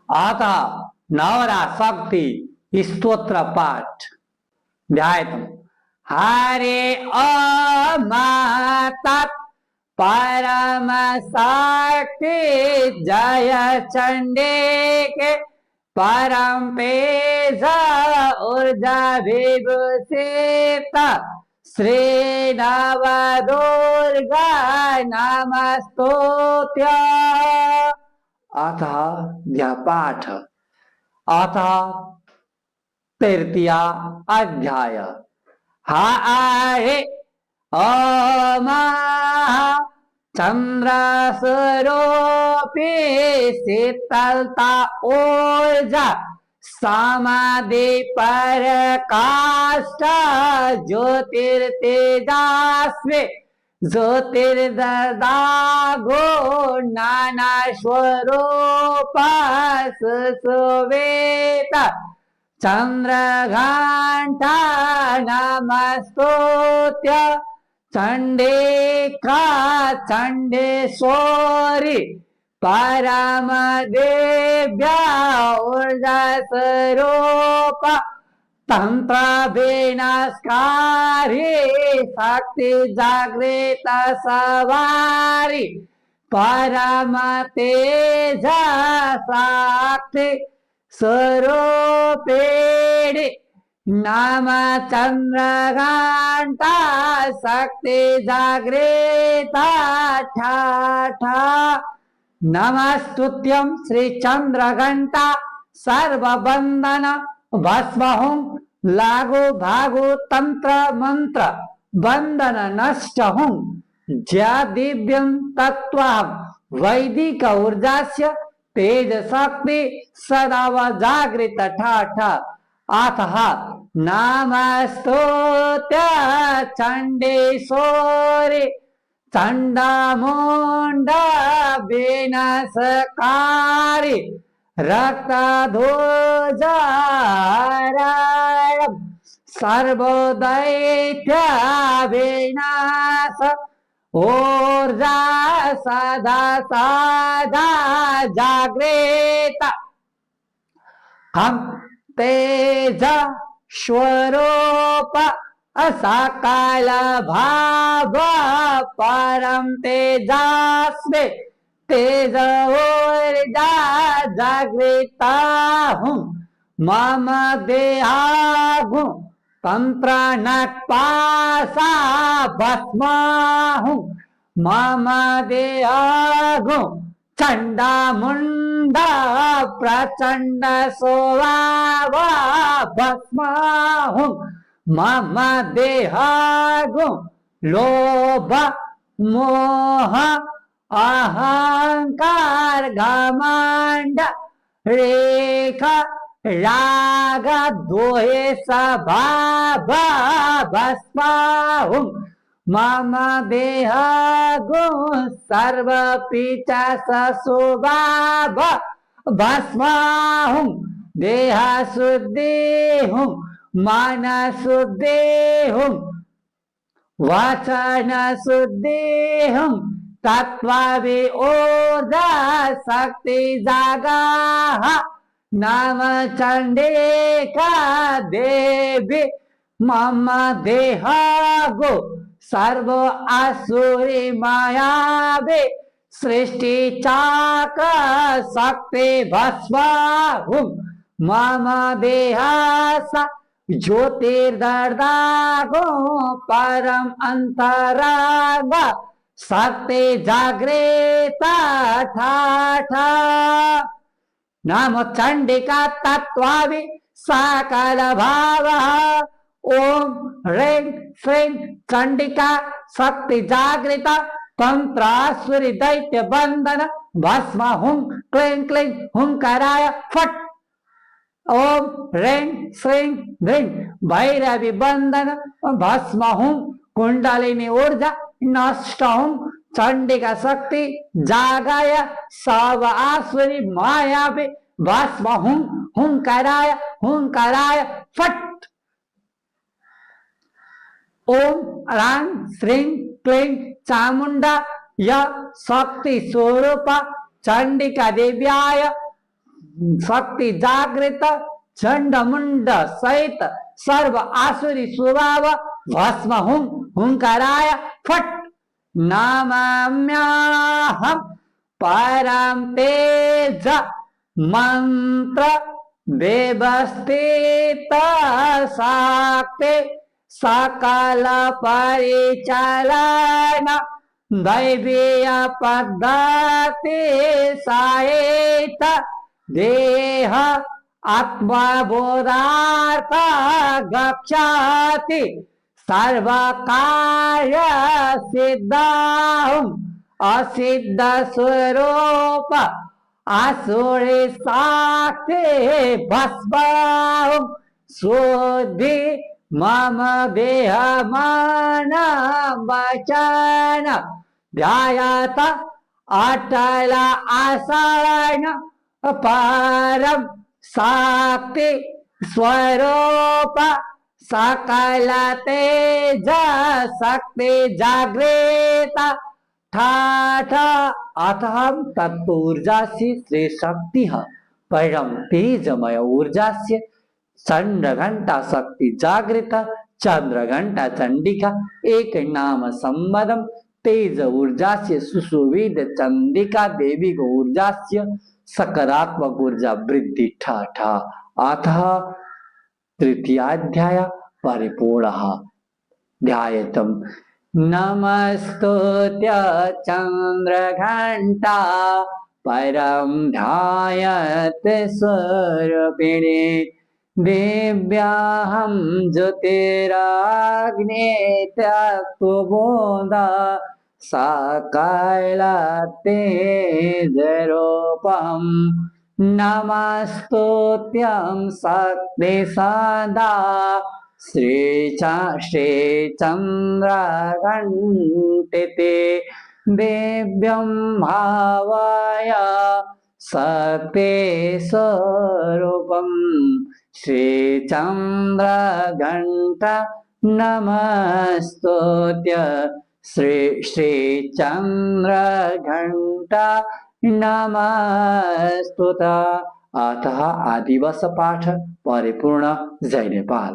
अतः नवरा शक्ति स्तोत्र पाठ ध्यायतु। हरे तत् परम शक्ति जय चंडिके परम पेज ऊर्जा विभूषित श्री नव दुर्गा नमस्तुत्य। अतः यह पाठ अतः तृतीय अध्याय। हरे ओम चंद्र स्वरूपी शीतलता ऊर्जा समाधि प्रकाश ज्योतिर्तेजस्वी ज्योतिर्दागो नाना स्वरूप सुश्वेत चंद्रघंटा नमस्तुत्य। चंडिका चंडेश्वरी परम देव्या ऊर्जा स्वरूप तंत्र विनाशकारी शक्ति जागृत सवारी परम तेज शक्ति स्वरूपिणी नाम चंद्रघंटा शक्ति जागृता ठाठा। नमस्तुत्यं श्री चंद्रघंटा सर्वबंधन भस्महुं लागु भागु तंत्र मंत्र बंधन नष्ट हुं ज्या दिव्यं तत्त्वं वैदिक ऊर्जास्य तेज शक्ति सदा जागृत ठाठा। अतः नमस्तुत्य चंडेश्वरी चंडामुंडा विनाशकारी रक्तध्वजारायण सर्वदैत्य विनाश ऊर्जा सदा सदा जागृत हम तेज स्वरूप असकाल भाव परम तेजस्वी तेज ऊर्जा जागृता हूँ मम देहागु तंत्र नक्पासा भस्मा हूँ मम देहागु चंडा मुंडा प्रचंड स्वभाव भस्मा हूँ मम देहागु लोभ मोह अहंकार घमंड रेखा राग द्वेष भाव भस्मा हूँ मम देहागु सर्व पीछा स्वभाव भस्मा हूँ देह शुद्धि हूँ मन शुद्धि हूँ वचन शुद्धि हूँ तत्व ऊर्जा शक्ति जागा नाम चंडिका देवी मम देहागो सर्व असुरी मायावे सृष्टि चाक शक्ति भस्मा हूँ मम देहास ज्योतिर्दागो परम अंतराग शक्ति जागृता ठाठा नाम चंडिका तत्वावि सकल भाव ओम ह्रीं श्रीं चंडिका शक्ति जागृता तंत्रासुरी दैत्य बंधन भस्म हुं क्लीं क्लीं हुंकाराय फट ओम ह्रीं श्रीं ह्रीं भैरवी बंधन भस्म हुं कुंडलिनी ऊर्जा नष्ट हुं चंडिका शक्ति जागाय सब आसुरी मायावी भस्म हुं हुंकाराय फट ओम ह्रां श्रीं क्लीं चामुंडा य शक्ति स्वरूप चंडिका देव्याय शक्ति जागृत चंड मुंड सहित सर्व आसुरी स्वभाव भस्म हुंकाराय फट नमाम्यहं परं तेज मंत्र व्यवस्थित शक्ति सकल परिचालन दैवीय पद्धति सहित देह आत्मबोधार्थ गच्छति सर्व कार्य सिद्धं असिद्ध स्वरूप आसुरी शक्ति भस्म शुद्धि मम देह मन वचन ध्यायत अटल आसन परम शक्ति स्वरूप सकल तेज शक्ति जागृत ठाठ अथम तत्ऊर्जास्य श्री शक्ति परम तेजमय ऊर्जास्य चंद्र घंटा शक्ति जागृत चंद्र घंटा चंडिका एक नाम संबदम तेज ऊर्जास्य सुसुविद चंडिका देवी को ऊर्जास्य सकारात्मक ऊर्जा वृद्धि ठाठा अतः तृतीयाध्याय परिपूर्णः ध्यायतम नमस्तुत्य चंद्रघंटा परम ध्यायत स्वरूपिणे दिव्याहं ज्योतिराग्ने तत्त्वबोधा सकल तेजरूपं नमस्तुत्यं शक्ति सदा श्रीचन्द्रघण्टिते दिव्यं भावय शक्ति स्वरूपं श्रीचन्द्रघण्टा नमस्तुत्य श्रीचन्द्रघण्टा नमस्तुता अतः आदिवस पाठ परिपूर्ण। जय नेपाल।